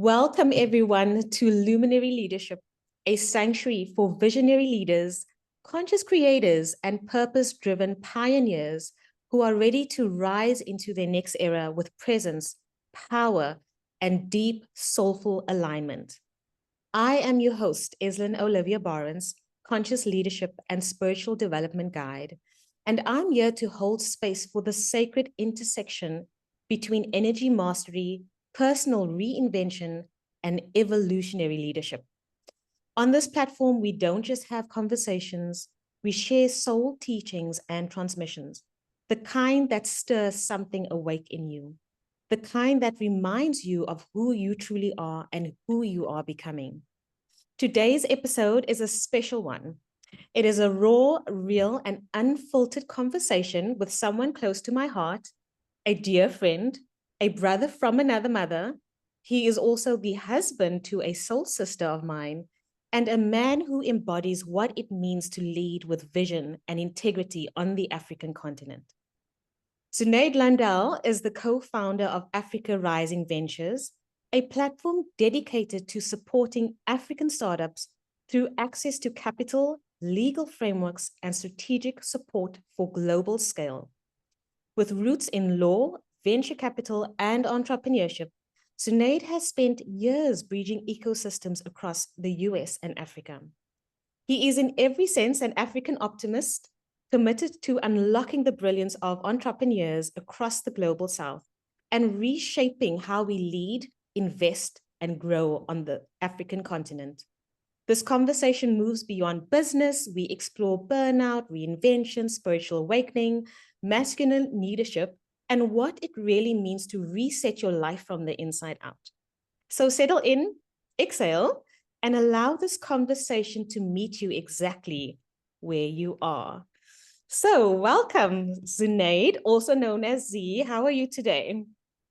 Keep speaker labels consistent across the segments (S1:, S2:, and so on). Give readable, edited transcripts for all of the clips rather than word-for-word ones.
S1: Welcome, everyone, to Luminary Leadership, a sanctuary for visionary leaders, conscious creators, and purpose-driven pioneers who are ready to rise into their next era with presence, power, and deep, soulful alignment. I am your host, Eslin Olivia Barnes, conscious leadership and spiritual development guide, and I'm here to hold space for the sacred intersection between energy mastery, personal reinvention, and evolutionary leadership. On this platform, we don't just have conversations, we share soul teachings and transmissions, the kind that stirs something awake in you, the kind that reminds you of who you truly are and who you are becoming. Today's episode is a special one. It is a raw, real, and unfiltered conversation with someone close to my heart, a dear friend, a brother from another mother. He is also the husband to a soul sister of mine, and a man who embodies what it means to lead with vision and integrity on the African continent. Zunaid Lundell is the co-founder of Africa Rising Ventures, a platform dedicated to supporting African startups through access to capital, legal frameworks, and strategic support for global scale. With roots in law, venture capital, and entrepreneurship, Zunaid has spent years bridging ecosystems across the US and Africa. He is in every sense an African optimist, committed to unlocking the brilliance of entrepreneurs across the global South and reshaping how we lead, invest, and grow on the African continent. This conversation moves beyond business. We explore burnout, reinvention, spiritual awakening, masculine leadership, and what it really means to reset your life from the inside out. So settle in, exhale, and allow this conversation to meet you exactly where you are. So welcome, Zunaid, also known as Z. How are you today?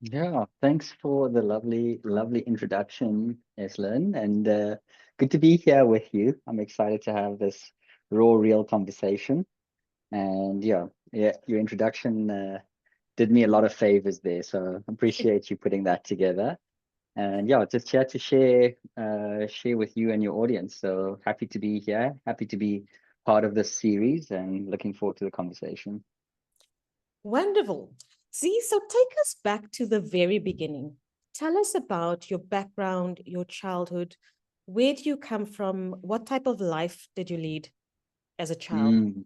S2: Yeah, thanks for the lovely introduction, Eslin, and good to be here with you. I'm excited to have this raw, real conversation. And yeah, your introduction did me a lot of favors there, so appreciate you putting that together. And yeah, just here to share with you and your audience. So happy to be here, happy to be part of this series, and looking forward to the conversation.
S1: Wonderful. Z, so take us back to the very beginning. Tell us about your background, your childhood. Where do you come from? What type of life did you lead as a child?
S2: Mm.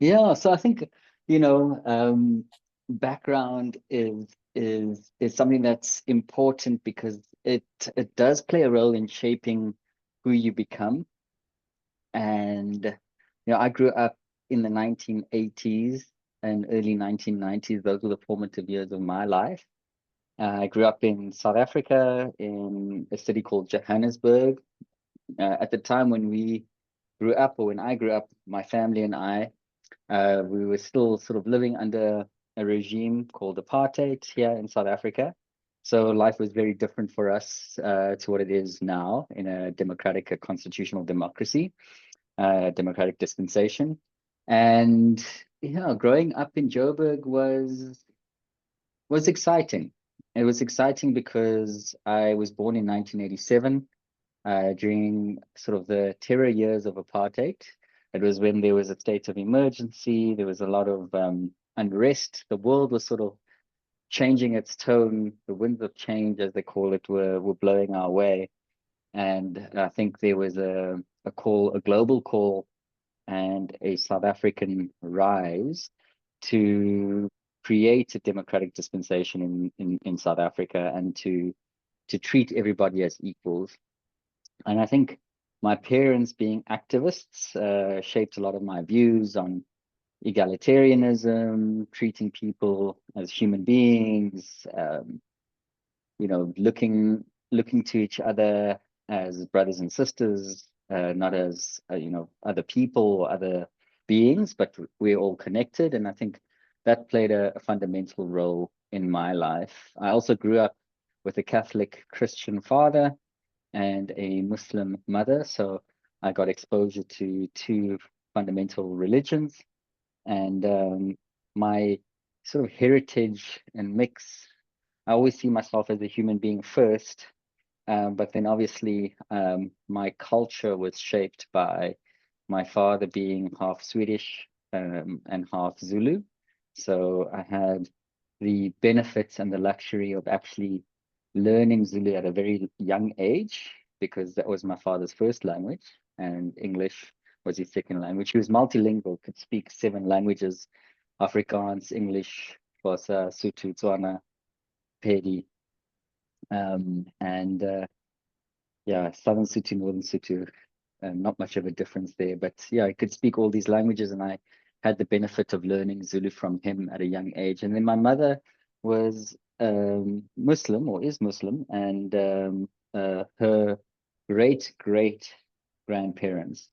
S2: Yeah, so I think, you know, background is something that's important because it does play a role in shaping who you become. And I grew up in the 1980s and early 1990s. Those were the formative years of my life. I grew up in South Africa in a city called Johannesburg. At the time when we grew up, or when I grew up, my family and I, we were still sort of living under a regime called apartheid here in South Africa. So life was very different for us to what it is now in a democratic, a constitutional democracy, democratic dispensation. And growing up in Joburg was exciting. It was exciting because I was born in 1987 during sort of the terror years of apartheid. It was when there was a state of emergency. There was a lot of unrest. The world was sort of changing its tone. The winds of change, as they call it, were blowing our way. And I think there was a call, a global call, and a South African rise to create a democratic dispensation in South Africa and to treat everybody as equals. And I think my parents, being activists, shaped a lot of my views on egalitarianism, treating people as human beings, looking to each other as brothers and sisters, not as other people or other beings, but we're all connected. And I think that played a fundamental role in my life. I also grew up with a Catholic Christian father and a Muslim mother. So I got exposure to two fundamental religions, and my sort of heritage and mix I always see myself as a human being first, but then obviously my culture was shaped by my father being half Swedish and half Zulu. So I had the benefits and the luxury of actually learning Zulu at a very young age, because that was my father's first language and English was his second language. He was multilingual, could speak 7 languages: Afrikaans, English, Xhosa, Sotho, Tswana, Pedi, and yeah, Southern Sotho, Northern Sotho, not much of a difference there. But yeah, I could speak all these languages, and I had the benefit of learning Zulu from him at a young age. And then my mother was Muslim, or is Muslim, and her great grandparents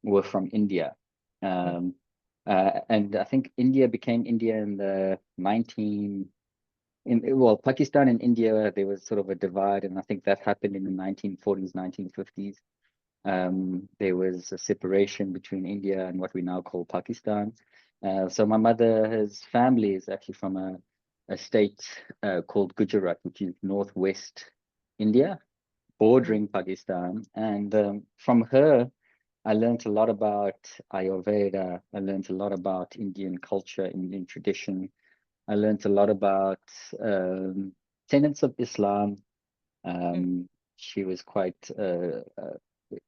S2: were from India. And I think India became India in the well, Pakistan and India, there was sort of a divide, and I think that happened in the 1940s, 1950s. There was a separation between India and what we now call Pakistan. So my mother's family is actually from a state called Gujarat, which is northwest India, bordering Pakistan. And from her, I learned a lot about Ayurveda. I learned a lot about Indian culture, Indian tradition. I learned a lot about tenets of Islam. She was quite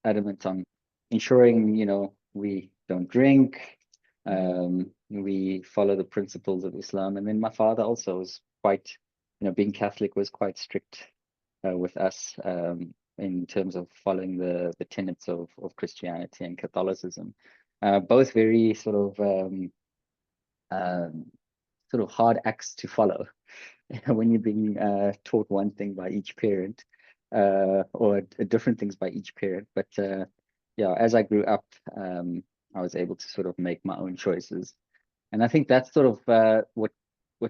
S2: adamant on ensuring, we don't drink, we follow the principles of Islam. And then my father also was quite, being Catholic, was quite strict with us in terms of following the tenets of Christianity and Catholicism. Both very sort of hard acts to follow when you're being taught one thing by each parent, or different things by each parent. But yeah, as I grew up, I was able to sort of make my own choices. And I think that's sort of what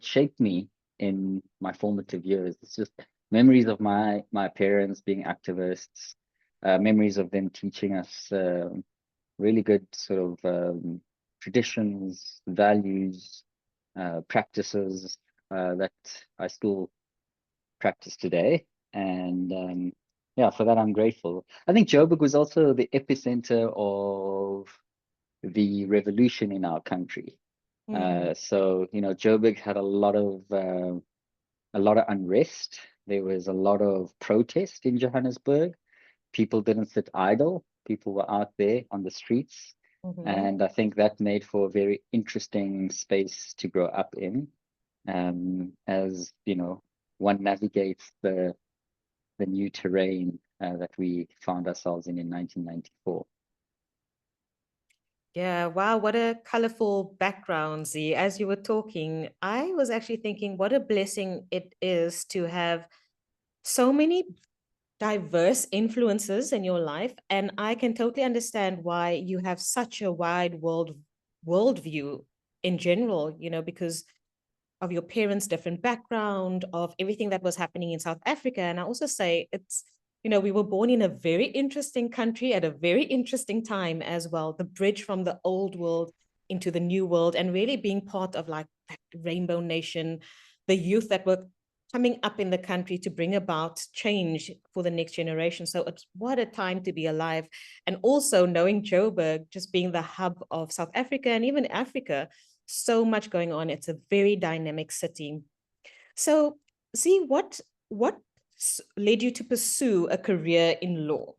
S2: shaped me in my formative years. It's just memories of my parents being activists, memories of them teaching us really good sort of traditions, values, practices that I still practice today. And yeah, for that I'm grateful. I think Joburg was also the epicenter of the revolution in our country. So Joburg had a lot of unrest. There was a lot of protest in Johannesburg. People didn't sit idle. People were out there on the streets. And I think that made for a very interesting space to grow up in, as one navigates the new terrain that we found ourselves in 1994.
S1: Yeah, wow, what a colorful background, Z. As you were talking, I was actually thinking what a blessing it is to have so many diverse influences in your life. And I can totally understand why you have such a wide worldview in general, because of your parents' different background, of everything that was happening in South Africa. And I also say we were born in a very interesting country at a very interesting time as well. The bridge from the old world into the new world, and really being part of like that rainbow nation, the youth that were coming up in the country to bring about change for the next generation. So it's what a time to be alive. And also knowing Joburg just being the hub of South Africa and even Africa, so much going on. It's a very dynamic city. So, see, what led you to pursue a career in law?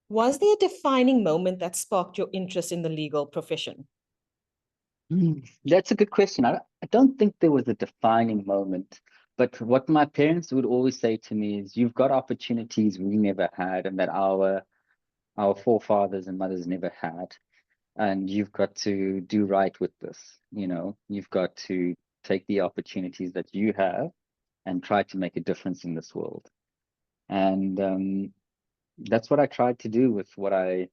S1: Was there a defining moment that sparked your interest in the legal profession?
S2: That's a good question. I don't think there was a defining moment, but what my parents would always say to me is, you've got opportunities we never had, and that our forefathers and mothers never had. And you've got to do right with this. You've got to take the opportunities that you have and try to make a difference in this world. And that's what I tried to do with what I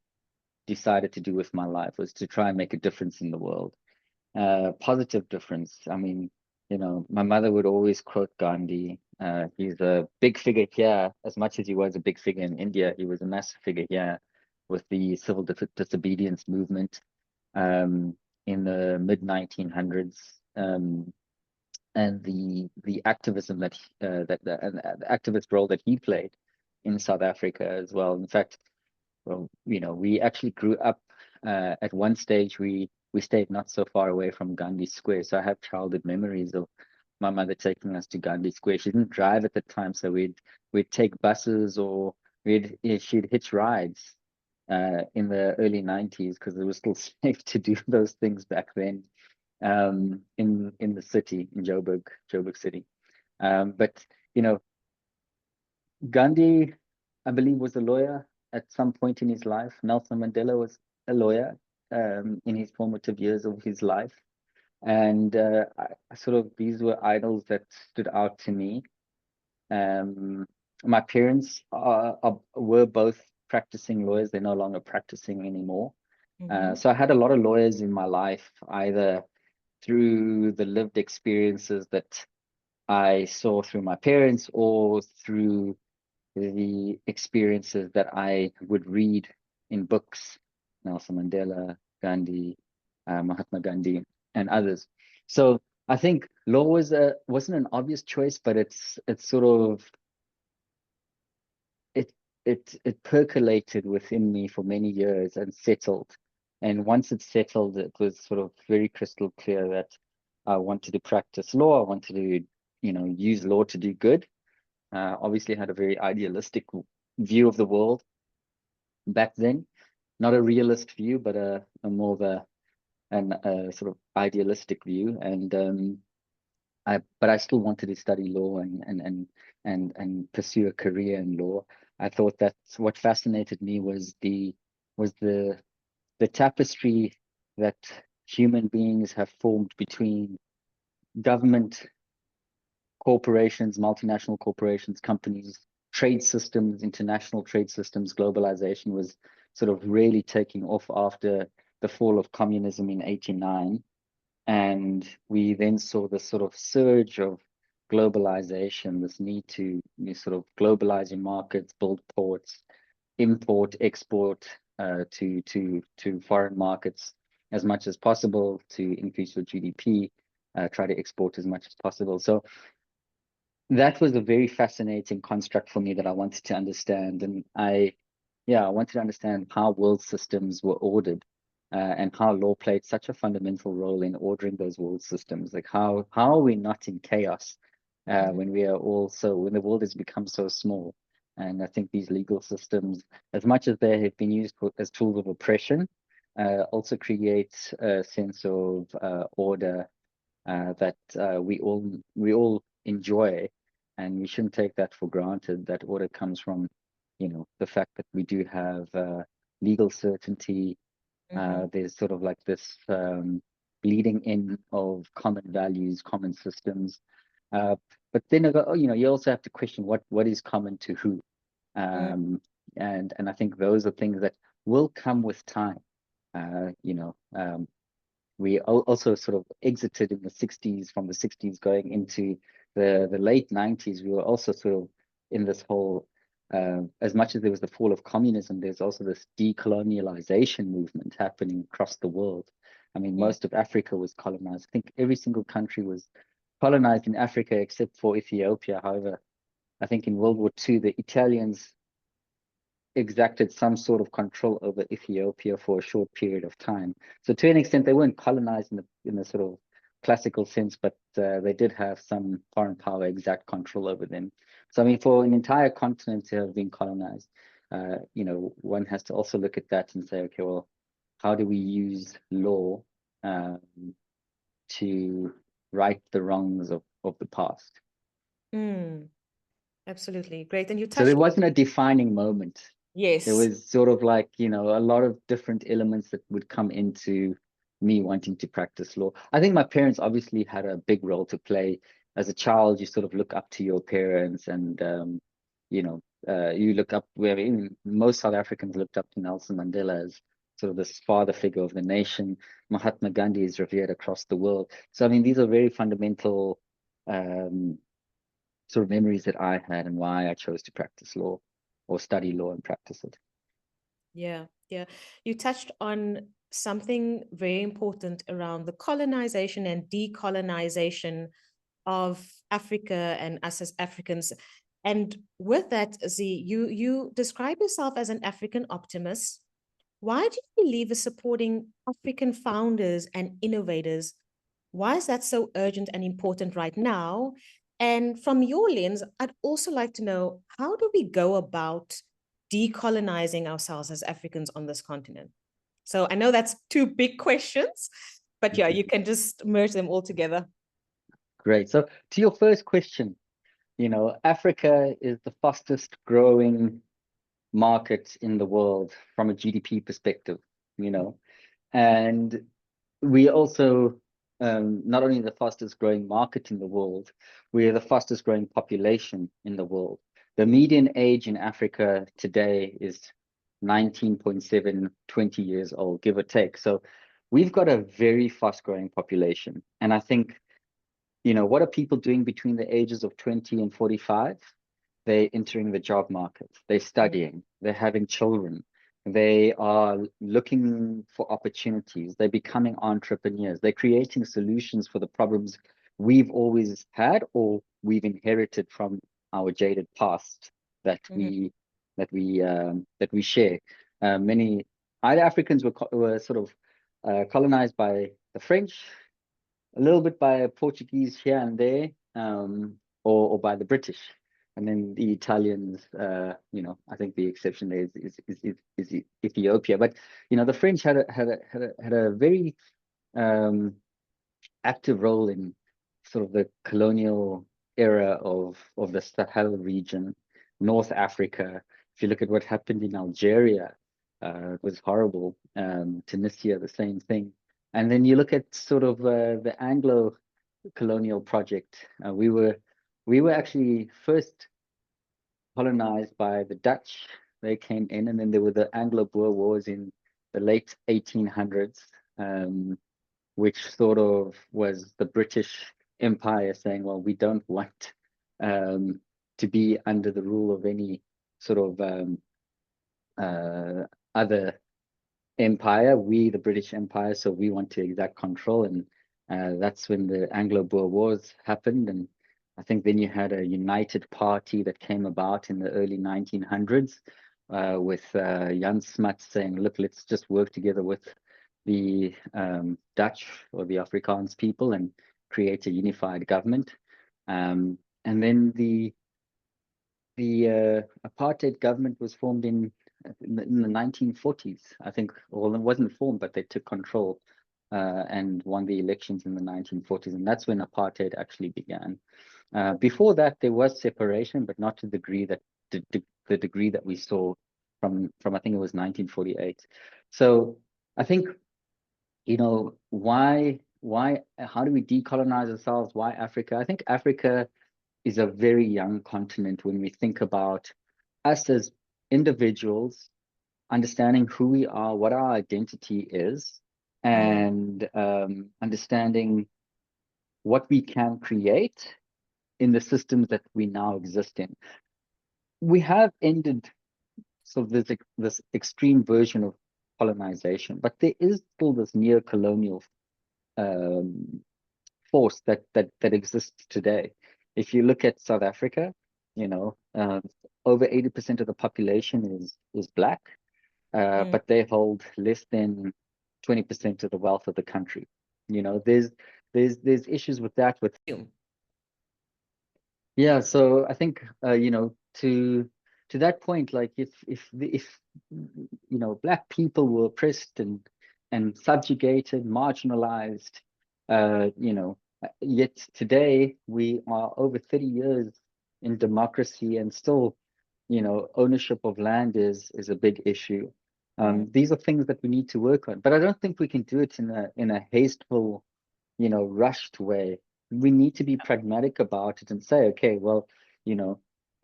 S2: decided to do with my life, was to try and make a difference in the world. Positive difference. I mean, my mother would always quote Gandhi. He's a big figure here, as much as he was a big figure in India. He was a massive figure here with the civil disobedience movement in the mid 1900s. the activism that the activist role that he played in South Africa as well. In fact, well, we actually grew up at one stage. We stayed not so far away from Gandhi Square, so I have childhood memories of my mother taking us to Gandhi Square. She didn't drive at the time, so we'd take buses, or she'd hitch rides in the early 90s, because it was still safe to do those things back then, in the city, in Joburg City. But Gandhi, I believe, was a lawyer at some point in his life. Nelson Mandela was a lawyer in his formative years of his life. And I sort of, these were idols that stood out to me. My parents were both practicing lawyers. They're no longer practicing anymore. So I had a lot of lawyers in my life, either through the lived experiences that I saw through my parents, or through the experiences that I would read in books, Nelson Mandela, Gandhi, Mahatma Gandhi, and others. So I think law wasn't an obvious choice, but it's sort of it percolated within me for many years and settled. And once it settled, it was sort of very crystal clear that I wanted to practice law. I wanted to, use law to do good. Obviously had a very idealistic view of the world back then, not a realist view, but a more of a sort of idealistic view. And but I still wanted to study law and pursue a career in law. I thought that what fascinated me was the tapestry that human beings have formed between government, corporations, multinational corporations, companies, trade systems, international trade systems. Globalization was sort of really taking off after the fall of communism in '89. And we then saw this sort of surge of globalization, this need to sort of globalize your markets, build ports, import, export to foreign markets as much as possible to increase your GDP, try to export as much as possible. So that was a very fascinating construct for me that I wanted to understand. And I wanted to understand how world systems were ordered, and how law played such a fundamental role in ordering those world systems. Like how are we not in chaos when we are when the world has become so small? And I think these legal systems, as much as they have been used as tools of oppression, also create a sense of order that we all enjoy, and we shouldn't take that for granted. That order comes from, the fact that we do have legal certainty. There's sort of like this bleeding in of common values, common systems. But then, you also have to question what is common to who. And I think those are things that will come with time. We also sort of exited in the 60s, from the 60s going into the late 90s. We were also sort of in this whole, as much as there was the fall of communism, there's also this decolonialization movement happening across the world. I mean, most of Africa was colonized. I think every single country was colonized in Africa except for Ethiopia. However, I think in World War II, the Italians exacted some sort of control over Ethiopia for a short period of time. So to an extent, they weren't colonized in the sort of classical sense, but they did have some foreign power exact control over them. So I mean, for an entire continent to have been colonized, one has to also look at that and say, okay, well, how do we use law to right the wrongs of the past?
S1: Absolutely. Great. And you
S2: So there
S1: touched.
S2: wasn't a defining moment. There
S1: Yes.
S2: was sort of like, a lot of different elements that would come into me wanting to practice law. I think my parents obviously had a big role to play. As a child, you sort of look up to your parents, and you look up where most South Africans looked up to Nelson Mandela as sort of this father figure of the nation. Mahatma Gandhi is revered across the world. So I mean, these are very fundamental sort of memories that I had, and why I chose to practice law or study law and practice it.
S1: Yeah. You touched on something very important around the colonization and decolonization of Africa and us as Africans. And with that, Z, you describe yourself as an African optimist. Why do you believe in supporting African founders and innovators? Why is that so urgent and important right now? And from your lens, I'd also like to know, how do we go about decolonizing ourselves as Africans on this continent? So I know that's two big questions, but yeah, you can just merge them all together.
S2: Great. So to your first question, Africa is the fastest growing market in the world from a GDP perspective, and we also not only the fastest growing market in the world, we are the fastest growing population in the world. The median age in Africa today is 19.7, 20 years old, give or take. So we've got a very fast growing population. And I think, what are people doing between the ages of 20 and 45? They're entering the job market, they're studying, they're having children, they are looking for opportunities, they're becoming entrepreneurs, they're creating solutions for the problems we've always had or we've inherited from our jaded past that we share. Many either Africans were sort of colonized by the French, a little bit by Portuguese here and there, or by the British. And then the Italians, I think the exception there is Ethiopia. But the French had a very active role in sort of the colonial era of the Sahel region, North Africa. If you look at what happened in Algeria, it was horrible. Tunisia, the same thing. And then you look at sort of the Anglo colonial project. We were actually first colonized by the Dutch. They came in, and then there were the Anglo-Boer Wars in the late 1800s, which sort of was the British Empire saying, well, we don't want to be under the rule of any sort of other empire, we the British Empire, so we want to exact control. And that's when the Anglo-Boer Wars happened. And I think then you had a united party that came about in the early 1900s with Jan Smuts saying, look, let's just work together with the Dutch or the Afrikaans people and create a unified government. And then the apartheid government was formed in the 1940s, I think. Well, it wasn't formed, but they took control and won the elections in the 1940s, and that's when apartheid actually began. Before that, there was separation, but not to the degree that the degree that we saw from I think it was 1948. So I think, why how do we decolonize ourselves? Why Africa? I think Africa is a very young continent when we think about us as individuals, understanding who we are, what our identity is, and understanding what we can create in the systems that we now exist in. We have ended sort of this extreme version of colonization, but there is still this neo-colonial force that exists today. If you look at South Africa, over 80% of the population is Black, but they hold less than 20% of the wealth of the country. There's issues with that. Yeah, so I think to that point, like if Black people were oppressed and subjugated, marginalized, yet today we are over 30 years in democracy, and still, ownership of land is a big issue. These are things that we need to work on, but I don't think we can do it in a hasteful, rushed way. We need to be pragmatic about it and say, okay, well,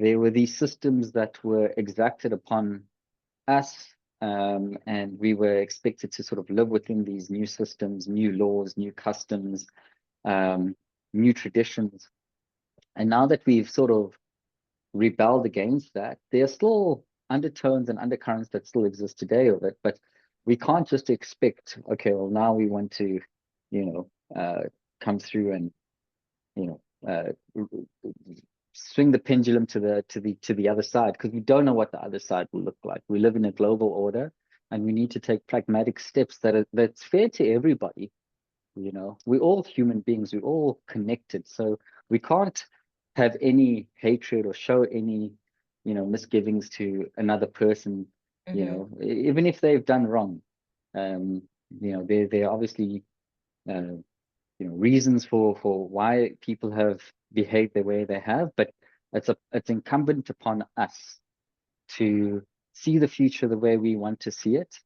S2: there were these systems that were exacted upon us, and we were expected to sort of live within these new systems, new laws, new customs, new traditions. And now that we've sort of rebelled against that, there are still undertones and undercurrents that still exist today of it, but we can't just expect, okay, well, now we want to, come through and, uh, swing the pendulum to the other side, because we don't know what the other side will look like. We live in a global order, and we need to take pragmatic steps that's fair to everybody. You know, we're all human beings, we're all connected, so we can't have any hatred or show any, misgivings to another person, even if they've done wrong. Um, there are obviously reasons for why people have behaved the way they have, but it's incumbent upon us to see the future the way we want to see it.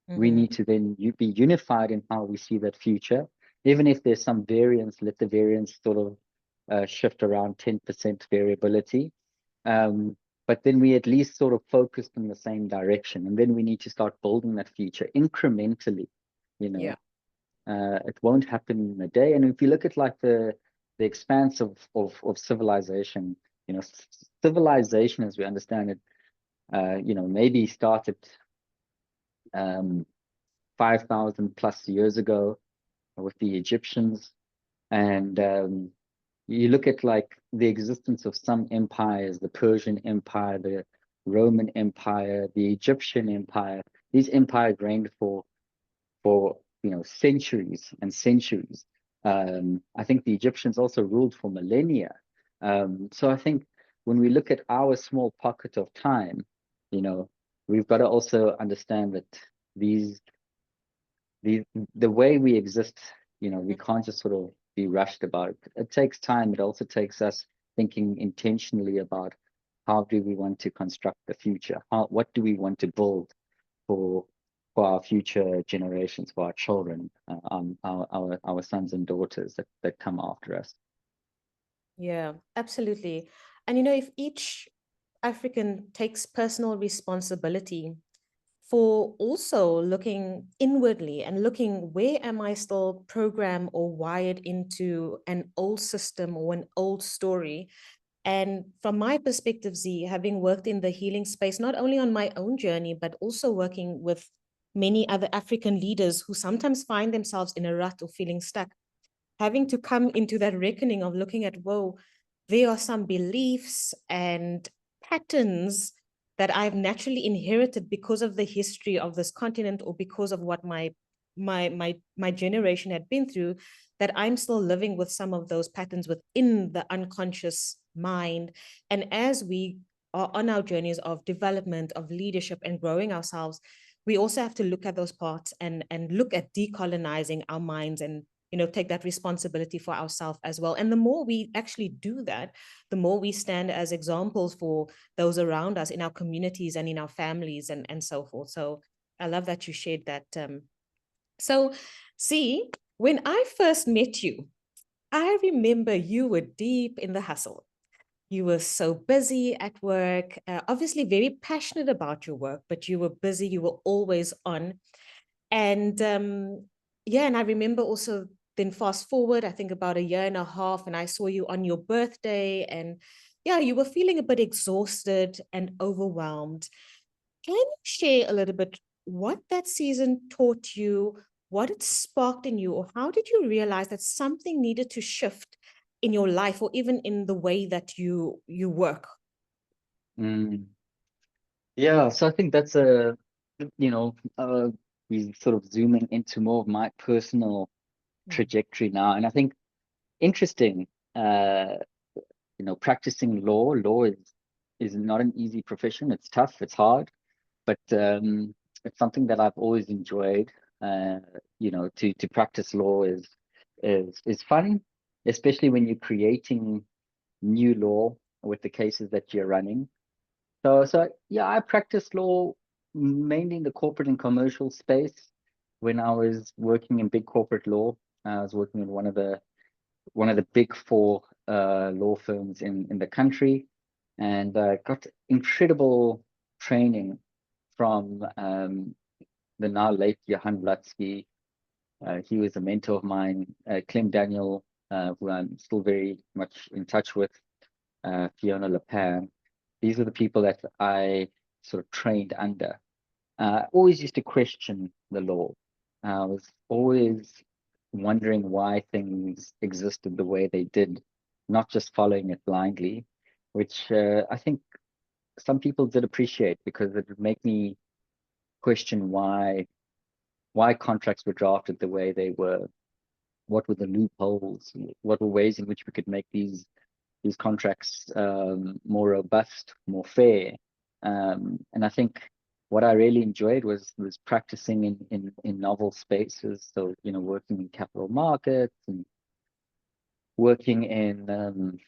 S2: We need to then be unified in how we see that future. Even if there's some variance, let the variance sort of shift around 10% variability. But then we at least sort of focused in the same direction. And then we need to start building that future incrementally,
S1: Yeah.
S2: It won't happen in a day. And if you look at like the expanse of civilization, civilization as we understand it, maybe started 5,000 plus years ago with the Egyptians. And you look at like the existence of some empires, the Persian Empire, the Roman Empire, the Egyptian Empire. These empires reigned for centuries and centuries. I think the Egyptians also ruled for millennia. So I think when we look at our small pocket of time, we've got to also understand that the way we exist, we can't just sort of be rushed about it. It takes time. It also takes us thinking intentionally about how do we want to construct the future? What do we want to build for our future generations, for our children, our sons and daughters that come after us?
S1: Yeah, absolutely. And if each African takes personal responsibility for also looking inwardly and looking, where am I still programmed or wired into an old system or an old story? And from my perspective, Z, having worked in the healing space, not only on my own journey, but also working with many other African leaders who sometimes find themselves in a rut or feeling stuck, having to come into that reckoning of looking at, whoa, there are some beliefs and patterns that I've naturally inherited because of the history of this continent or because of what my generation had been through, that I'm still living with some of those patterns within the unconscious mind. And as we are on our journeys of development, of leadership and growing ourselves, we also have to look at those parts and look at decolonizing our minds and take that responsibility for ourselves as well. And the more we actually do that, the more we stand as examples for those around us in our communities and in our families and so forth. So I love that you shared that. So see, when I first met you, I remember you were deep in the hustle. You were so busy at work, obviously very passionate about your work, but you were busy, you were always on. And yeah, and I remember also then fast forward, I think about a year and a half, and I saw you on your birthday, and yeah, you were feeling a bit exhausted and overwhelmed. Can you share a little bit what that season taught you, what it sparked in you, or how did you realize that something needed to shift in your life or even in the way that you work?
S2: Mm. Yeah, so I think that's we sort of zooming into more of my personal trajectory now. And I think interesting, practicing law is not an easy profession. It's tough, it's hard, but it's something that I've always enjoyed. To practice law is fun, especially when you're creating new law with the cases that you're running. So yeah, I practiced law mainly in the corporate and commercial space. When I was working in big corporate law, I was working in one of the big four law firms in the country, and got incredible training from the now late Johan Blatsky. He was a mentor of mine, Clem Daniel, who I'm still very much in touch with, Fiona Lepan. These are the people that I sort of trained under. I always used to question the law. I was always wondering why things existed the way they did, not just following it blindly, which I think some people did appreciate, because it would make me question why contracts were drafted the way they were. What were the loopholes? What were ways in which we could make these contracts more robust, more fair? And I think what I really enjoyed was practicing in novel spaces. So, you know, working in capital markets and working in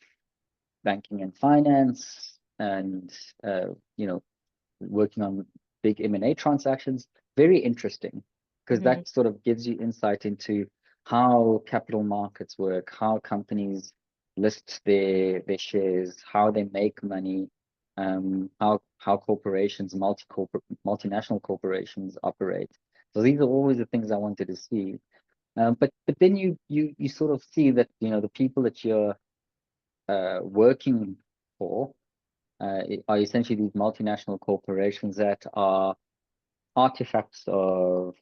S2: banking and finance, and you know, working on big M&A transactions. Very interesting, because that sort of gives you insight into how capital markets work, how companies list their shares, how they make money, how corporations, multinational corporations operate. So these are always the things I wanted to see. But then you sort of see that, you know, the people that you're working for are essentially these multinational corporations that are artifacts of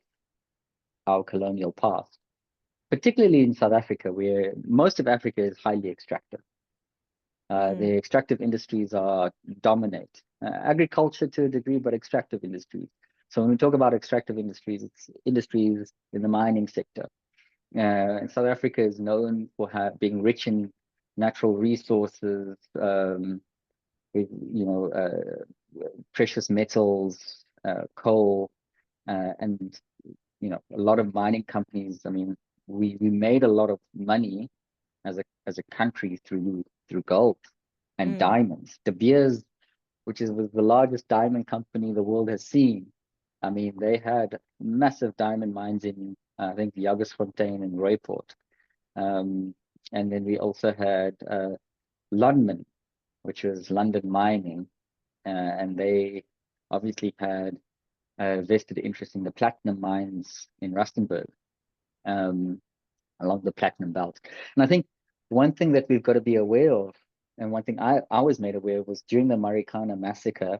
S2: our colonial past, particularly in South Africa, where most of Africa is highly extractive. The extractive industries dominate agriculture to a degree, but extractive industries. So when we talk about extractive industries, it's industries in the mining sector. And South Africa is known for being rich in natural resources, with, you know, precious metals, coal, and, you know, a lot of mining companies. I mean, we made a lot of money as a country through gold and diamonds. De Beers, which was the largest diamond company the world has seen. I mean, they had massive diamond mines in, I think, Jagersfontein and Rooiport. And then we also had Lonmin, which was London Mining, and they obviously had a vested interest in the platinum mines in Rustenburg, along the platinum belt. And I think one thing that we've got to be aware of, and one thing I was made aware of, was during the Marikana massacre,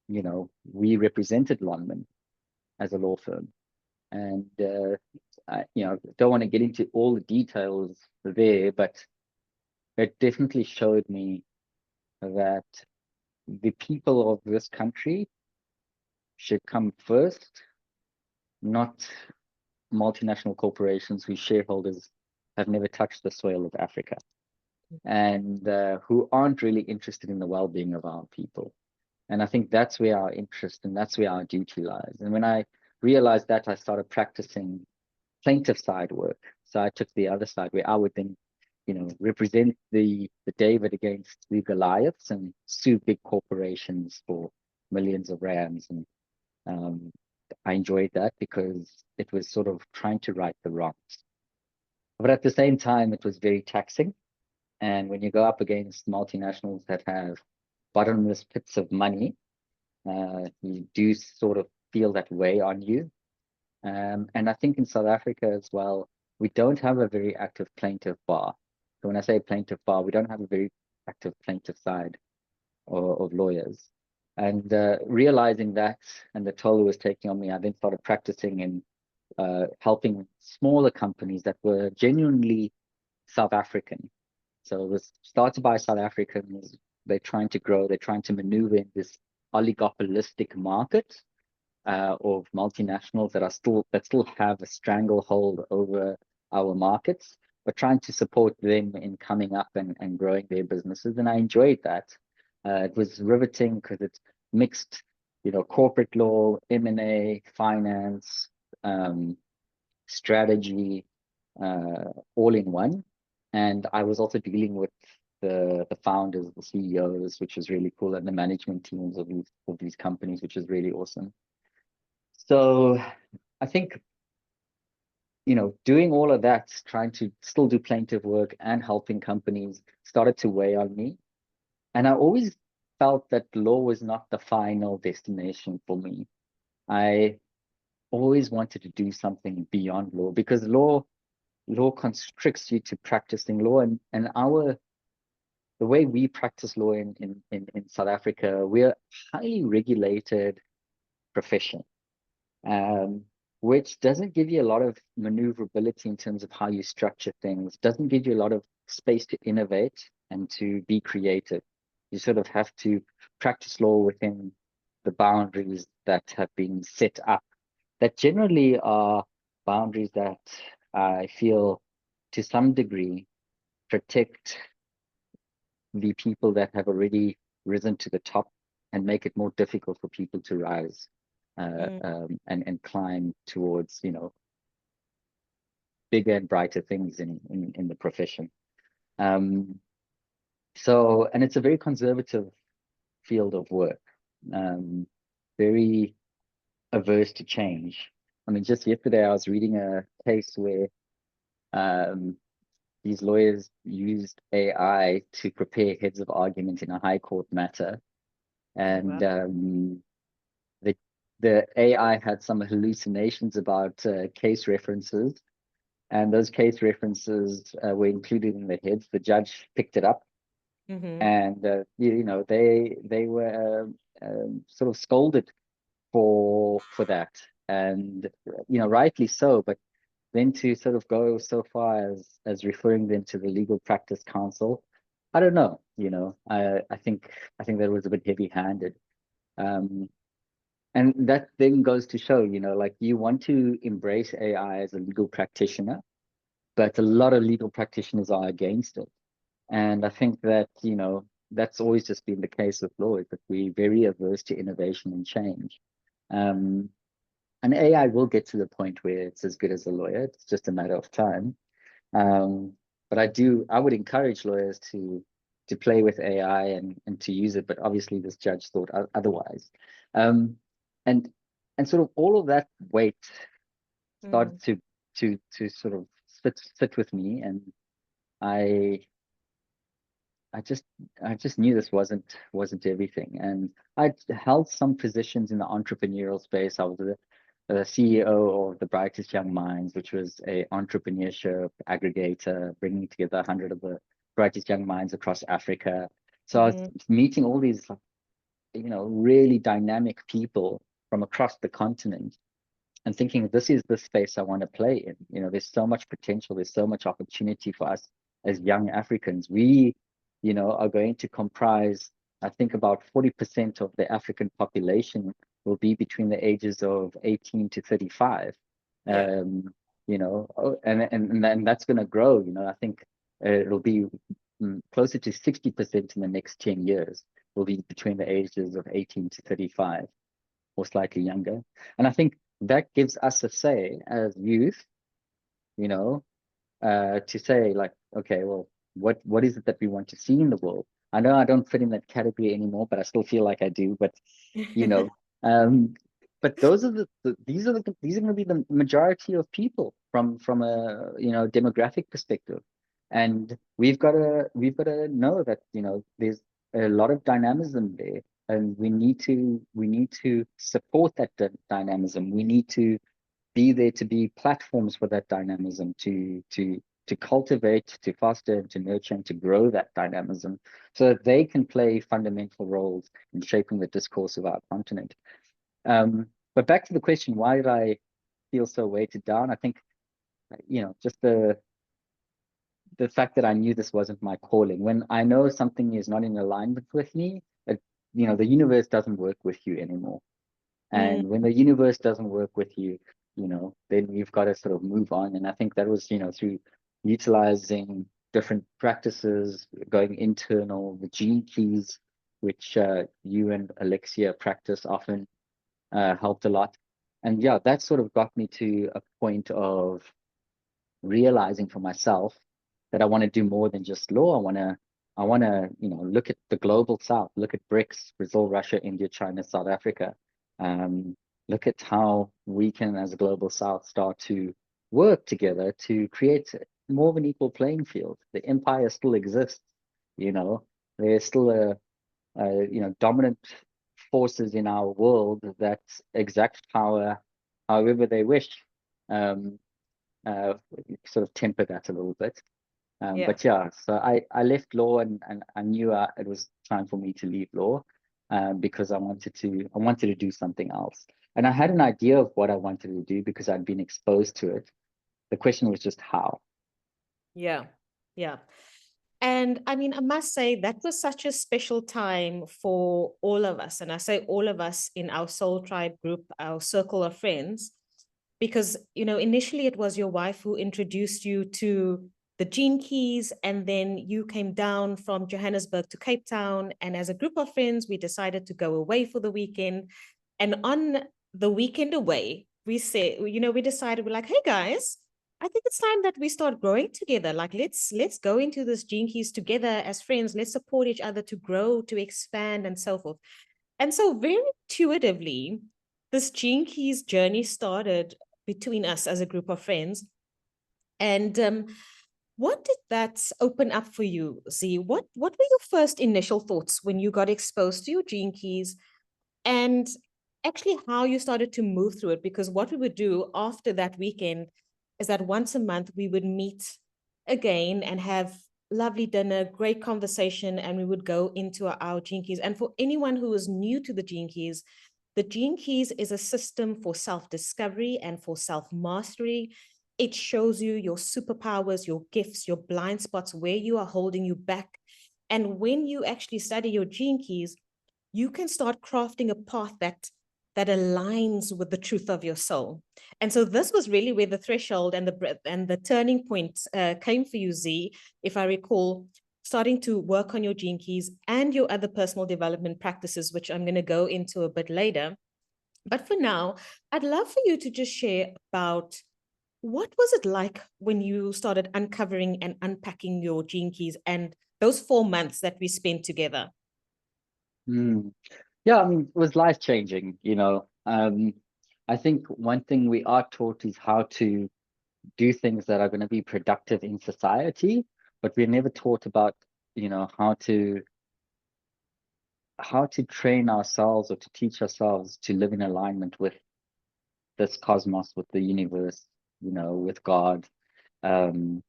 S2: you know, we represented Lonmin as a law firm. And, you know, don't want to get into all the details there, but it definitely showed me that the people of this country should come first, not multinational corporations whose shareholders have never touched the soil of Africa, and who aren't really interested in the well-being of our people. And I think that's where our interest and that's where our duty lies. And when I realized that, I started practicing plaintiff side work. So I took the other side, where I would then, you know, represent the David against the Goliaths and sue big corporations for millions of rands. And I enjoyed that because it was sort of trying to right the wrongs. But at the same time, it was very taxing. And when you go up against multinationals that have bottomless pits of money, you do sort of feel that weigh on you. And I think in South Africa as well, we don't have a very active plaintiff bar. So when I say plaintiff bar, we don't have a very active plaintiff side of lawyers. And realizing that, and the toll it was taking on me, I then started practicing in helping smaller companies that were genuinely South African. So it was started by South Africans. They're trying to grow, they're trying to maneuver in this oligopolistic market of multinationals that still have a stranglehold over our markets, but trying to support them in coming up and growing their businesses. And I enjoyed that. It was riveting because it's mixed, you know, corporate law, M&A, finance, strategy, all in one. And I was also dealing with the founders, the CEOs, which was really cool, and the management teams of these companies, which is really awesome. So I think, you know, doing all of that, trying to still do plaintiff work and helping companies, started to weigh on me. And I always felt that law was not the final destination for me. I always wanted to do something beyond law, because law constricts you to practicing law, and the way we practice law in South Africa, we're a highly regulated profession. which doesn't give you a lot of maneuverability in terms of how you structure things, doesn't give you a lot of space to innovate and to be creative. You sort of have to practice law within the boundaries that have been set up, that generally are boundaries that I feel to some degree protect the people that have already risen to the top and make it more difficult for people to rise and climb towards, you know, bigger and brighter things in the profession. So, and it's a very conservative field of work, very averse to change. I mean, just yesterday I was reading a case where these lawyers used AI to prepare heads of argument in a high court matter, and the AI had some hallucinations about case references, and those case references were included in the heads. The judge picked it up, and you know, they were sort of scolded for that, and you know, rightly so. But then to sort of go so far as referring them to the Legal Practice Council, I don't know. You know, I think that was a bit heavy-handed. And that then goes to show, you know, like, you want to embrace AI as a legal practitioner, but a lot of legal practitioners are against it. And I think that, you know, that's always just been the case with lawyers, that we're very averse to innovation and change. And AI will get to the point where it's as good as a lawyer. It's just a matter of time. But I would encourage lawyers to play with AI and to use it. But obviously, this judge thought otherwise. And sort of all of that weight started to sort of sit with me, and I just knew this wasn't everything. And I held some positions in the entrepreneurial space. I was the CEO of the Brightest Young Minds, which was a entrepreneurship aggregator, bringing together 100 of the brightest young minds across Africa. So I was meeting all these, you know, really dynamic people from across the continent, and thinking, this is the space I want to play in. You know, there's so much potential, there's so much opportunity for us as young Africans. We, you know, are going to comprise, I think, about 40% of the African population will be between the ages of 18 to 35. You know, and that's going to grow. You know, I think it'll be closer to 60% in the next 10 years will be between the ages of 18 to 35 or slightly younger. And I think that gives us a say as youth, you know, to say, like, okay, well, what is it that we want to see in the world? I know I don't fit in that category anymore, but I still feel like I do. But you know, but these are going to be the majority of people from a, you know, demographic perspective, and we've got to know that, you know, there's a lot of dynamism there, and we need to support that dynamism. We need to be there to be platforms for that dynamism, to cultivate, to foster, to nurture, and to grow that dynamism, so that they can play fundamental roles in shaping the discourse of our continent. But back to the question, why did I feel so weighted down? I think, you know, just the fact that I knew this wasn't my calling. When I know something is not in alignment with me, you know, the universe doesn't work with you anymore. And when the universe doesn't work with you, you know, then you've got to sort of move on. And I think that was, you know, through utilizing different practices, going internal, the gene keys, which you and Alexia practice often, helped a lot. And yeah, that sort of got me to a point of realizing for myself that I want to do more than just law. I want to, you know, look at the global South, look at BRICS, Brazil, Russia, India, China, South Africa. Look at how we can, as a global South, start to work together to create more of an equal playing field. The empire still exists, you know. There's still you know, dominant forces in our world that exact power however they wish. Sort of temper that a little bit. But yeah, so I left law, and I knew it was time for me to leave law. because I wanted to do something else. And I had an idea of what I wanted to do because I'd been exposed to it. The question was just how.
S1: Yeah, yeah. And I mean, I must say that was such a special time for all of us. And I say all of us in our Soul Tribe group, our circle of friends, because, initially it was your wife who introduced you to the Gene Keys, and then you came down from Johannesburg to Cape Town. And as a group of friends, we decided to go away for the weekend. And on the weekend away, we said, we decided, we're like, hey guys, I think it's time that we start growing together. Like, let's go into this Gene Keys together as friends. Let's support each other to grow, to expand, and so forth. And so, very intuitively, this Gene Keys journey started between us as a group of friends. And what did that open up for you, Z? What were your first initial thoughts when you got exposed to your Gene Keys, and actually how you started to move through it? Because what we would do after that weekend is that once a month we would meet again and have lovely dinner, great conversation, and we would go into our Gene Keys. And for anyone who is new to the Gene Keys, the Gene Keys is a system for self-discovery and for self-mastery. It shows you your superpowers, your gifts, your blind spots, where you are holding you back. And when you actually study your Gene Keys, you can start crafting a path that aligns with the truth of your soul. And so this was really where the threshold and the turning point came for you, Z, if I recall, starting to work on your Gene Keys and your other personal development practices, which I'm going to go into a bit later. But for now, I'd love for you to just share about what was it like when you started uncovering and unpacking your Gene Keys and those 4 months that we spent together.
S2: Mm. Yeah, I mean, it was life-changing, you know. I think one thing we are taught is how to do things that are going to be productive in society, but we're never taught about, how to train ourselves or to teach ourselves to live in alignment with this cosmos, with the universe, with God. Um,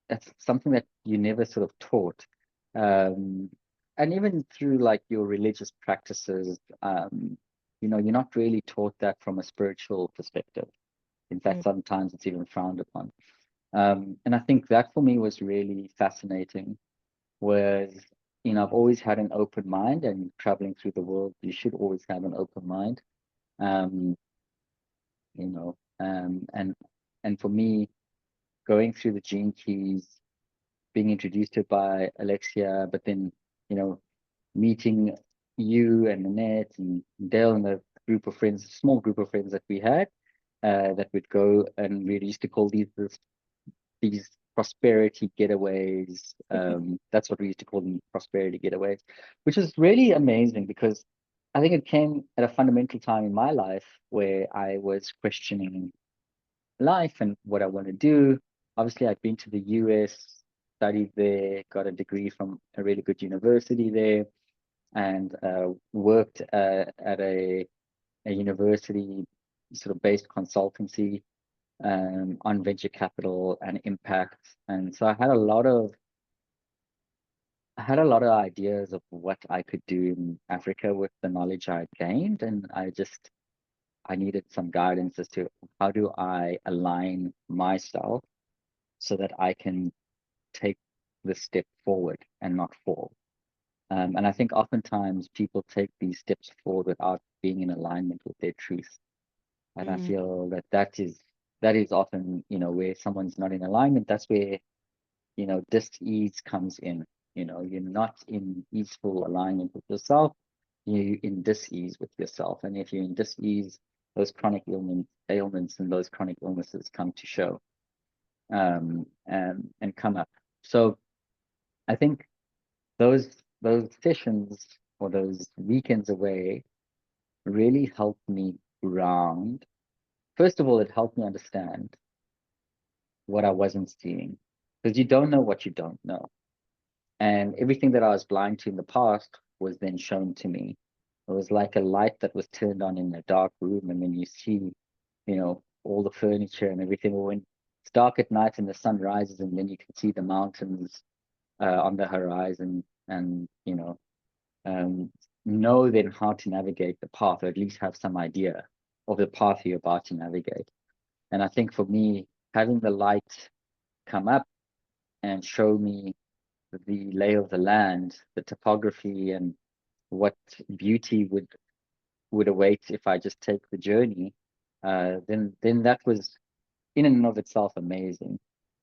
S2: that's something that you never sort of taught. Um, and even through like your religious practices, you're not really taught that from a spiritual perspective. In fact, sometimes it's even frowned upon. And I think that for me was really fascinating, was, I've always had an open mind, and traveling through the world, you should always have an open mind. Um, and for me, going through the Gene Keys, being introduced to it by Alexia, but then, meeting you and Nanette and Dale and the group of friends, small group of friends that we had, that would go, and we used to call these prosperity getaways. That's what we used to call them, prosperity getaways, which is really amazing because I think it came at a fundamental time in my life where I was questioning life and what I want to do. Obviously, I'd been to the US, studied there, got a degree from a really good university there, and worked at a university sort of based consultancy on venture capital and impact. And so I had a lot of ideas of what I could do in Africa with the knowledge I gained, and I needed some guidance as to how do I align myself so that I can take the step forward and not fall. And I think oftentimes people take these steps forward without being in alignment with their truth. And I feel that is often, where someone's not in alignment. That's where, dis-ease comes in. You're not in easeful alignment with yourself. You're in dis-ease with yourself. And if you're in dis-ease, those chronic ailments and those chronic illnesses come to show, and come up. So I think those sessions or those weekends away really helped me ground. First of all, it helped me understand what I wasn't seeing, because you don't know what you don't know. And everything that I was blind to in the past was then shown to me. It was like a light that was turned on in a dark room, and then you see, all the furniture and everything. When it's dark at night and the sun rises, and then you can see the mountains on the horizon, and um, know then how to navigate the path, or at least have some idea of the path you're about to navigate. And I think for me, having the light come up and show me the lay of the land, the topography, and what beauty would await if I just take the journey, then that was in and of itself amazing,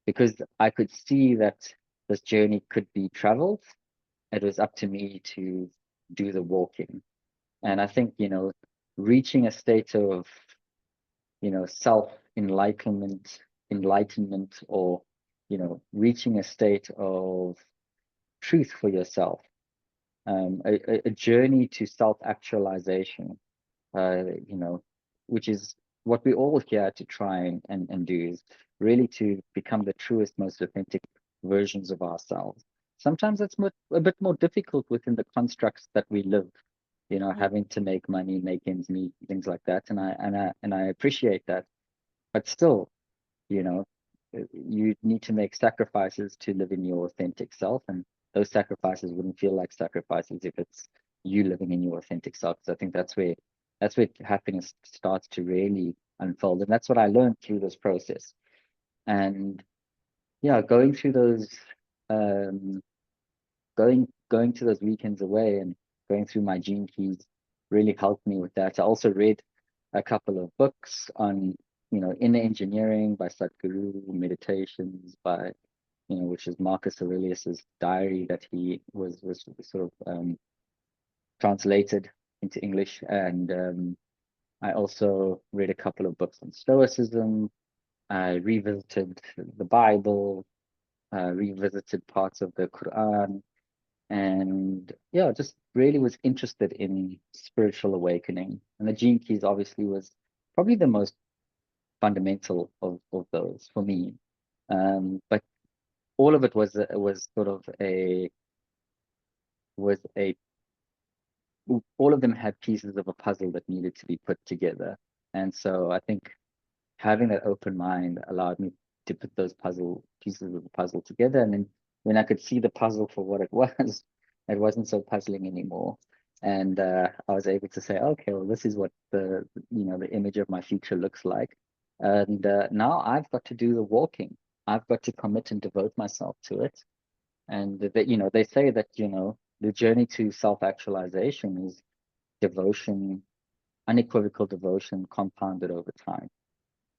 S2: because I could see that this journey could be traveled. It was up to me to do the walking. And I think, reaching a state of, enlightenment, or, reaching a state of truth for yourself, a journey to self-actualization, which is what we all here to try and do, is really to become the truest, most authentic versions of ourselves. Sometimes it's a bit more difficult within the constructs that we live, having to make money, make ends meet, things like that. And I appreciate that, but still, you know, you need to make sacrifices to live in your authentic self, and those sacrifices wouldn't feel like sacrifices if it's you living in your authentic self. So I think that's where happiness starts to really unfold, and that's what I learned through this process. And yeah, going through those, going to those weekends away and going through my gene keys really helped me with that. I also read a couple of books on, inner engineering by Sadhguru, meditations by, which is Marcus Aurelius's diary that he was sort of translated into English. And I also read a couple of books on Stoicism. I revisited the Bible, revisited parts of the Quran, and yeah, just really was interested in spiritual awakening. And the Gene Keys obviously was probably the most fundamental of those for me. But all of it was sort of all of them had pieces of a puzzle that needed to be put together. And so I think having that open mind allowed me to put those pieces of the puzzle together. And then when I could see the puzzle for what it was, it wasn't so puzzling anymore. And I was able to say, okay, well, this is what the image of my future looks like. And now I've got to do the walking. I've got to commit and devote myself to it. And that, they say that, the journey to self-actualization is devotion, unequivocal devotion compounded over time.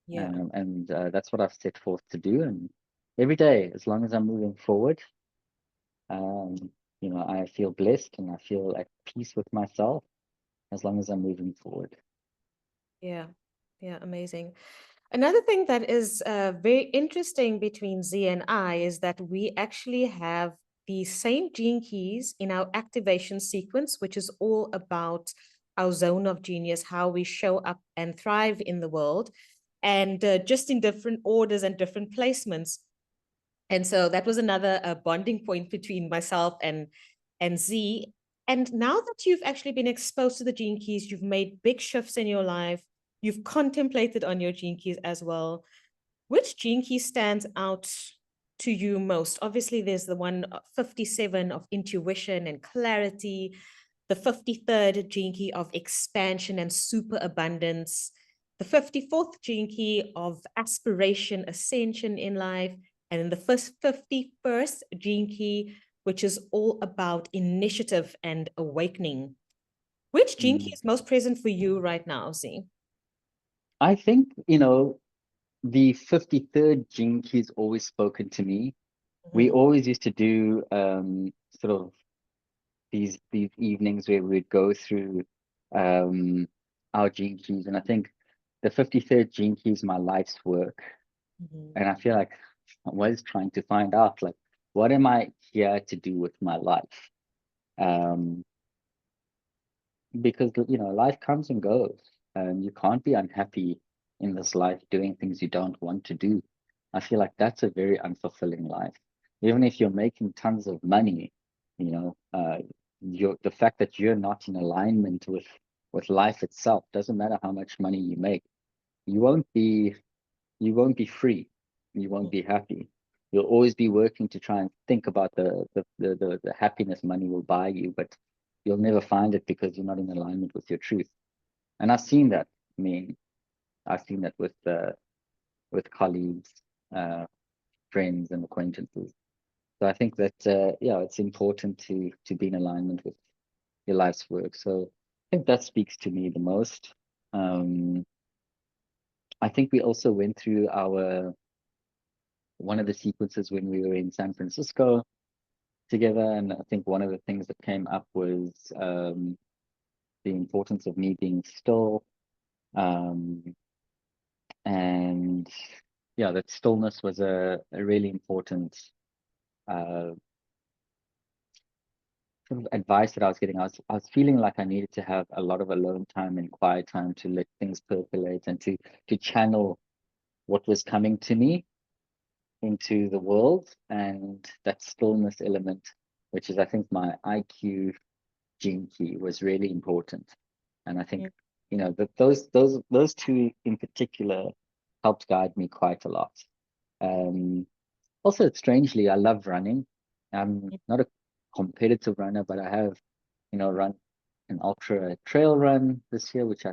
S1: Yeah.
S2: And that's what I've set forth to do. And every day, as long as I'm moving forward, I feel blessed and I feel at peace with myself as long as I'm moving forward.
S1: Yeah. Yeah. Amazing. Another thing that is very interesting between Z and I is that we actually have the same gene keys in our activation sequence, which is all about our zone of genius, how we show up and thrive in the world, and just in different orders and different placements. And so that was another bonding point between myself and Z. And now that you've actually been exposed to the gene keys, you've made big shifts in your life, you've contemplated on your gene keys as well. Which gene key stands out to you most? Obviously, there's the one 57 of intuition and clarity, the 53rd gene key of expansion and superabundance, the 54th gene key of aspiration, ascension in life, and then the 51st gene key, which is all about initiative and awakening. Which gene key is most present for you right now, Z?
S2: I think, the 53rd gene key is always spoken to me. We always used to do sort of these evenings where we'd go through our gene keys. And I think the 53rd gene key is my life's work. And I feel like I was trying to find out, like, what am I here to do with my life? Because, life comes and goes, and you can't be unhappy in this life doing things you don't want to do. I feel like that's a very unfulfilling life. Even if you're making tons of money, the fact that you're not in alignment with life itself, doesn't matter how much money you make, you won't be free. You won't be happy. You'll always be working to try and think about the happiness money will buy you, but you'll never find it because you're not in alignment with your truth. And I've seen that. I mean, I've seen that with colleagues, friends, and acquaintances. So I think that yeah, it's important to be in alignment with your life's work. So I think that speaks to me the most. I think we also went through one of the sequences when we were in San Francisco together, and I think one of the things that came up was the importance of me being still, and yeah, that stillness was a really important sort of advice that I was getting. I was feeling like I needed to have a lot of alone time and quiet time to let things percolate and to channel what was coming to me into the world, and that stillness element, which is I think my IQ gene key, was really important. And I think you know that those two in particular helped guide me quite a lot. Also, strangely, I love running. I'm not a competitive runner, but I have, run an ultra trail run this year, which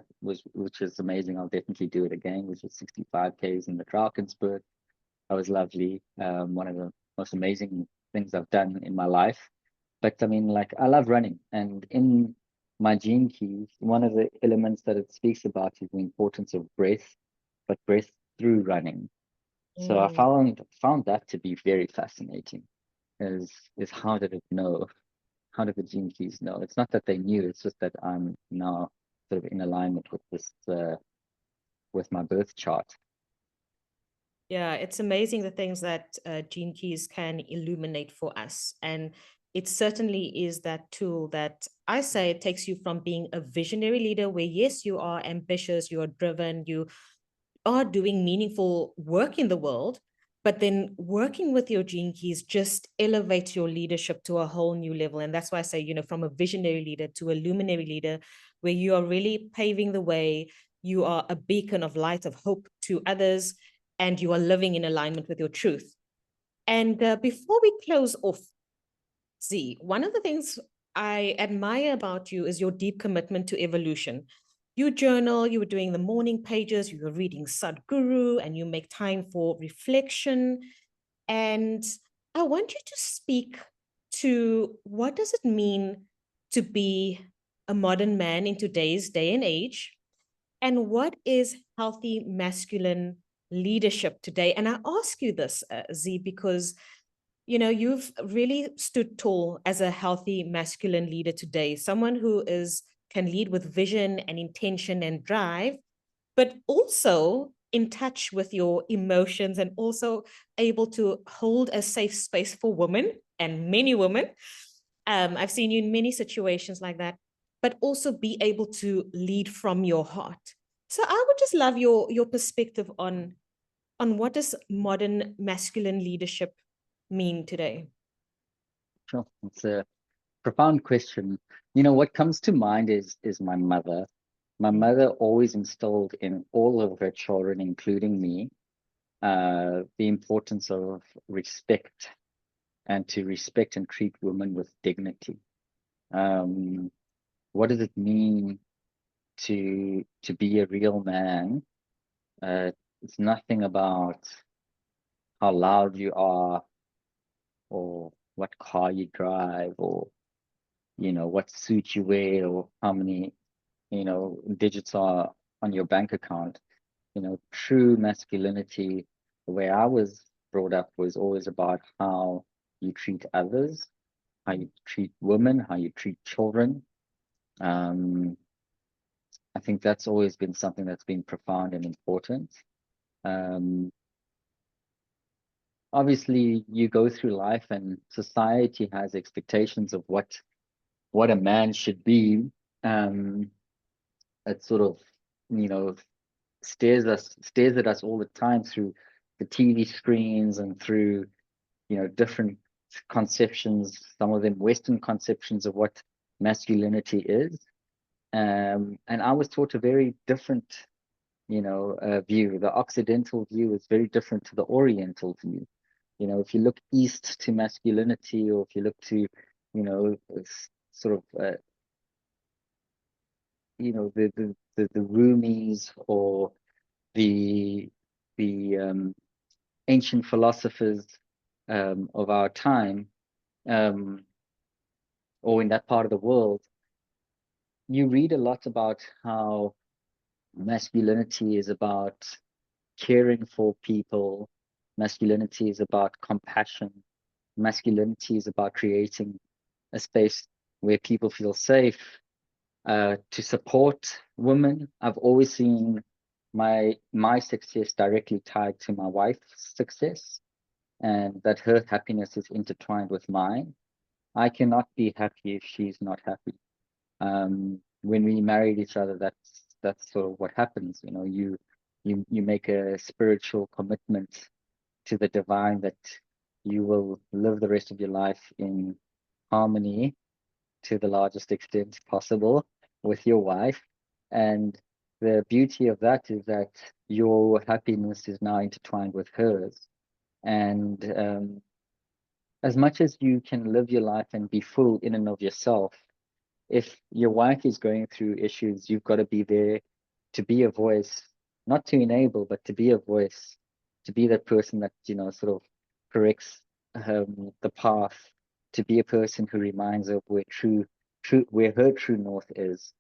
S2: is amazing. I'll definitely do it again, which is 65 Ks in the Drakensberg. That was lovely. One of the most amazing things I've done in my life. But I mean, like, I love running, and in my gene keys, one of the elements that it speaks about is the importance of breath, but breath through running. So I found that to be very fascinating. Is how did it know? How did the gene keys know? It's not that they knew, it's just that I'm now sort of in alignment with this with my birth chart.
S1: Yeah, it's amazing the things that gene keys can illuminate for us. And it certainly is that tool that I say it takes you from being a visionary leader, where, yes, you are ambitious, you are driven, you are doing meaningful work in the world, but then working with your gene keys just elevates your leadership to a whole new level. And that's why I say, from a visionary leader to a luminary leader, where you are really paving the way, you are a beacon of light, of hope to others, and you are living in alignment with your truth. And before we close off, Z, one of the things I admire about you is your deep commitment to evolution. You journal, you were doing the morning pages, you were reading Sadhguru, and you make time for reflection. And I want you to speak to what does it mean to be a modern man in today's day and age? And what is healthy masculine leadership today? And I ask you this, Z, because you've really stood tall as a healthy masculine leader today, someone who can lead with vision and intention and drive, but also in touch with your emotions and also able to hold a safe space for women and many women. I've seen you in many situations like that, but also be able to lead from your heart. So I would just love your perspective on what does modern masculine leadership mean today?
S2: Sure. It's a profound question. What comes to mind is my mother. My mother always instilled in all of her children, including me, the importance of respect, and to respect and treat women with dignity. What does it mean to be a real man? It's nothing about how loud you are, or what car you drive, or what suit you wear, or how many digits are on your bank account. True masculinity, the way I was brought up, was always about how you treat others, how you treat women, how you treat children. I think that's always been something that's been profound and important. Obviously, you go through life and society has expectations of what a man should be. It sort of, stares at us all the time through the TV screens and through, different conceptions, some of them Western conceptions of what masculinity is. And I was taught a very different, view. The Occidental view is very different to the Oriental view. If you look east to masculinity, or if you look to, sort of the roomies or the ancient philosophers of our time, or in that part of the world, you read a lot about how masculinity is about caring for people. Masculinity is about compassion. Masculinity is about creating a space where people feel safe, to support women. I've always seen my success directly tied to my wife's success, and that her happiness is intertwined with mine. I cannot be happy if she's not happy. When we married each other, that's sort of what happens. You make a spiritual commitment to the divine that you will live the rest of your life in harmony to the largest extent possible with your wife. And the beauty of that is that your happiness is now intertwined with hers. And as much as you can live your life and be full in and of yourself, if your wife is going through issues, you've got to be there to be a voice, not to enable, but to be a voice, to be that person that, sort of corrects the path, to be a person who reminds her where her true north is.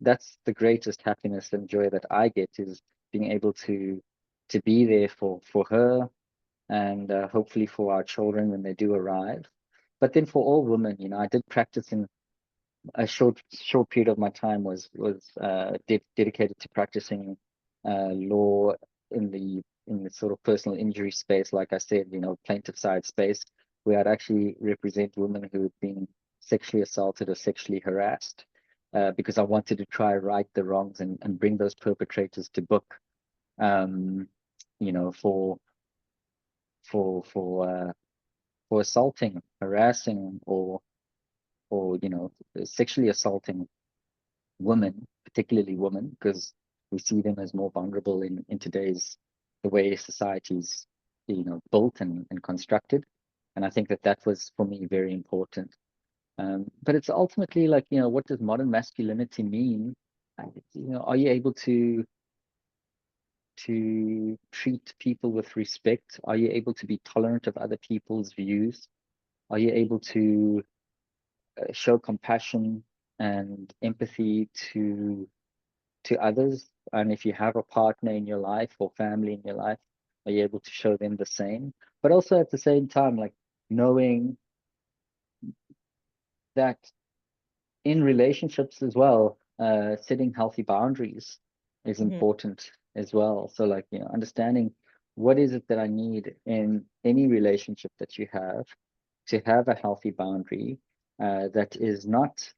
S2: That's the greatest happiness and joy that I get, is being able to be there for her, and hopefully for our children when they do arrive. But then for all women, I did practice in a short period of my time was dedicated to practicing law in the sort of personal injury space, like I said, plaintiff side space, where I'd actually represent women who had been sexually assaulted or sexually harassed, because I wanted to try right the wrongs and bring those perpetrators to book, for for assaulting, harassing, or sexually assaulting women, particularly women, because we see them as more vulnerable in today's, the way society's built and constructed. And I think that was for me very important. But it's ultimately like, what does modern masculinity mean? Are you able to treat people with respect? Are you able to be tolerant of other people's views? Are you able to show compassion and empathy to others? And if you have a partner in your life or family in your life, are you able to show them the same? But also at the same time, like, knowing that in relationships as well, setting healthy boundaries is important as well. So like, understanding what is it that I need in any relationship that you have, to have a healthy boundary that is not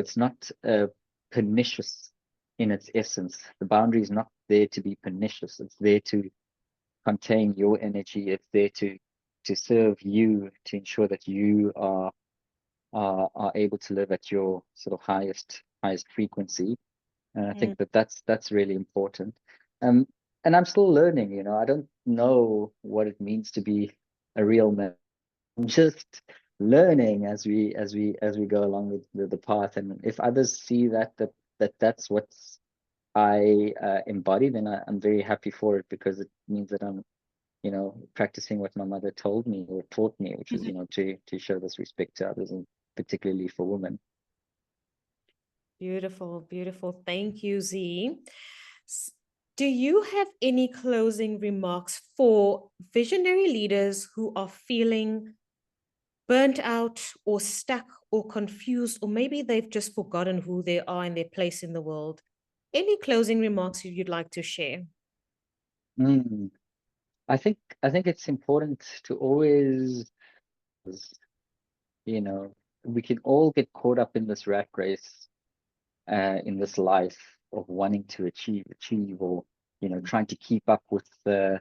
S2: it's not pernicious in its essence. The boundary is not there to be pernicious. It's there to contain your energy. It's there to serve you, to ensure that you are able to live at your sort of highest frequency. And I think that's really important. And I'm still learning. I don't know what it means to be a real man. I'm just learning as we go along with the path. And if others see that's what I embody, then I'm very happy for it, because it means that I'm practicing what my mother told me or taught me, which is to show this respect to others, and particularly for women.
S1: Beautiful, beautiful. Thank you, Z. Do you have any closing remarks for visionary leaders who are feeling burnt out or stuck or confused, or maybe they've just forgotten who they are and their place in the world? Any closing remarks you'd like to share?
S2: Mm. I think it's important to always, we can all get caught up in this rat race, in this life of wanting to achieve, or trying to keep up with the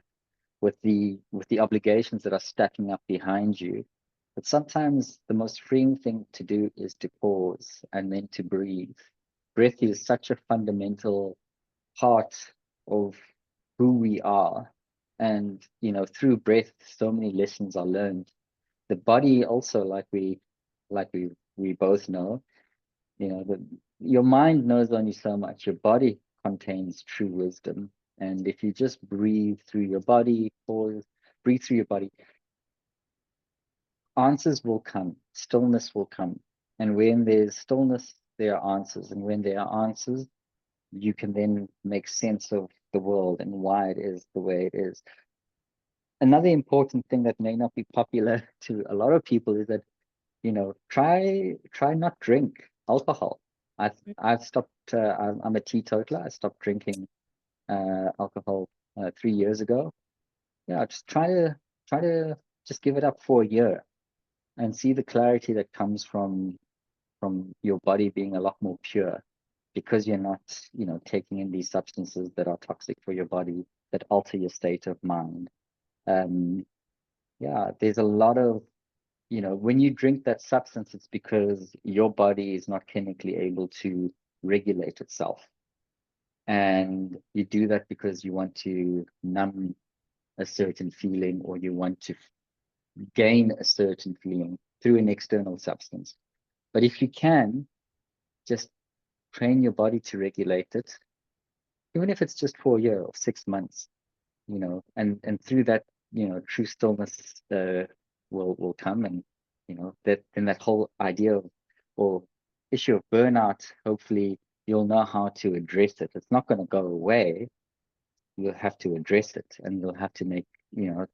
S2: obligations that are stacking up behind you. But sometimes the most freeing thing to do is to pause and then to breathe. Breath is such a fundamental part of who we are. And, through breath, so many lessons are learned. The body also, like we've we both know, that your mind knows only so much. Your body contains true wisdom. And if you just breathe through your body, pause, breathe through your body, answers will come, stillness will come. And when there's stillness, there are answers. And when there are answers, you can then make sense of the world and why it is the way it is. Another important thing that may not be popular to a lot of people is that, try not drink alcohol. I've stopped. I'm a teetotaler. I stopped drinking alcohol 3 years ago. Yeah, just try to just give it up for a year and see the clarity that comes from your body being a lot more pure, because you're not, taking in these substances that are toxic for your body, that alter your state of mind. Yeah, there's a lot of, when you drink that substance, it's because your body is not chemically able to regulate itself. And you do that because you want to numb a certain feeling, or you want to gain a certain feeling through an external substance. But if you can just train your body to regulate it, even if it's just for a year or 6 months, and through that, true stillness will come. And that whole idea of, or issue of burnout, hopefully you'll know how to address it. It's not going to go away. You'll have to address it, and you'll have to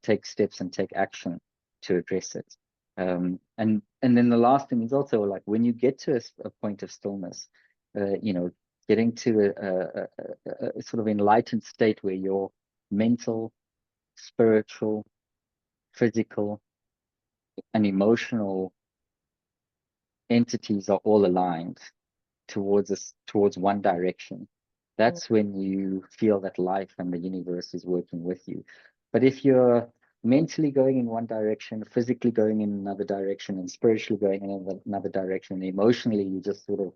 S2: take steps and take action to address it. And then the last thing is also, like, when you get to a point of stillness, getting to a sort of enlightened state where your mental, spiritual, physical, and emotional entities are all aligned towards one direction. That's when you feel that life and the universe is working with you. But if you're mentally going in one direction, physically going in another direction, and spiritually going in another direction, and emotionally you're just sort of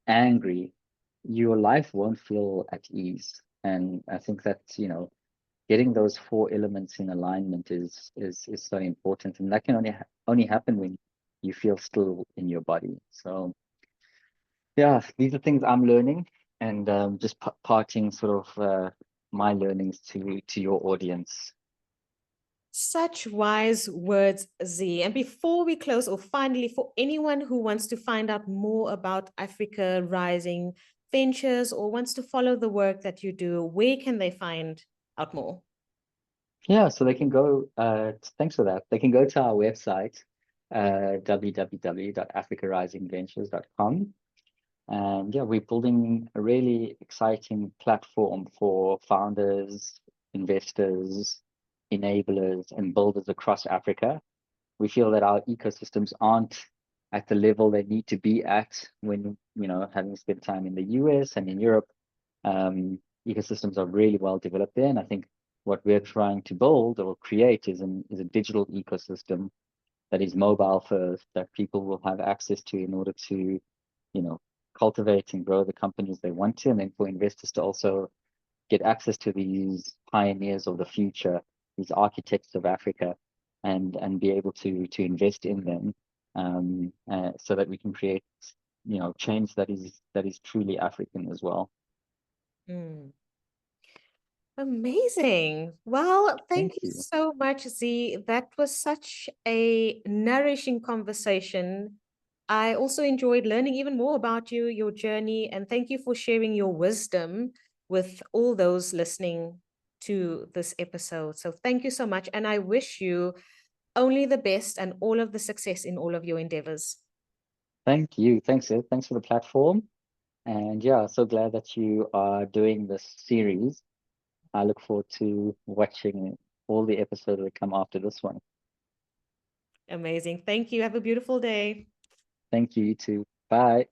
S2: angry, your life won't feel at ease. And I think that, getting those four elements in alignment is so important, and that can only happen when you feel still in your body. So yeah, these are things I'm learning, and just parting sort of my learnings to your audience.
S1: Such wise words, Z. And before we close, or finally, for anyone who wants to find out more about Africa Rising Ventures, or wants to follow the work that you do, where can they find out more?
S2: Yeah, so they can go, thanks for that. They can go to our website, www.africarisingventures.com. And yeah, we're building a really exciting platform for founders, investors, enablers, and builders across Africa. We feel that our ecosystems aren't at the level they need to be at when, having spent time in the US and in Europe, ecosystems are really well developed there. And I think what we're trying to build or create is a digital ecosystem that is mobile first, that people will have access to in order to, cultivate and grow the companies they want to, and then for investors to also get access to these pioneers of the future, these architects of Africa, and be able to invest in them, so that we can create, change that is truly African as well.
S1: Mm. Amazing. Well, thank you
S2: You.
S1: so much, Z. That was such a nourishing conversation. I also enjoyed learning even more about you, your journey, and thank you for sharing your wisdom with all those listening to this episode. So thank you so much. And I wish you only the best and all of the success in all of your endeavors.
S2: Thank you. Thanks, Ed. Thanks for the platform. And yeah, so glad that you are doing this series. I look forward to watching all the episodes that come after this one.
S1: Amazing. Thank you. Have a beautiful day.
S2: Thank you, you too. Bye.